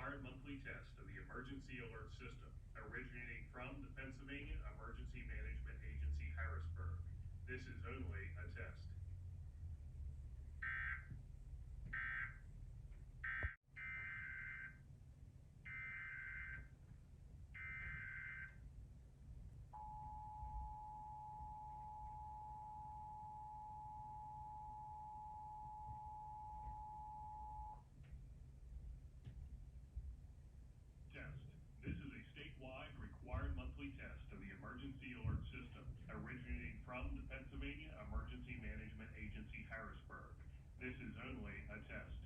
required monthly test of the emergency alert system originating from the Pennsylvania Emergency Management Agency, Harrisburg. This is only a test. Test. This is a statewide required monthly test of the emergency alert system originating from the Pennsylvania Emergency Management Agency, Harrisburg. This is only a test.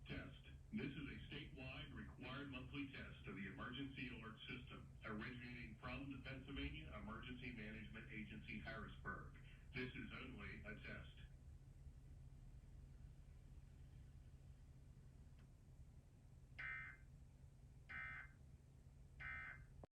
Test. This is a statewide required monthly test of the emergency alert system originating from the Pennsylvania Emergency Management Agency, Harrisburg. This is only a test.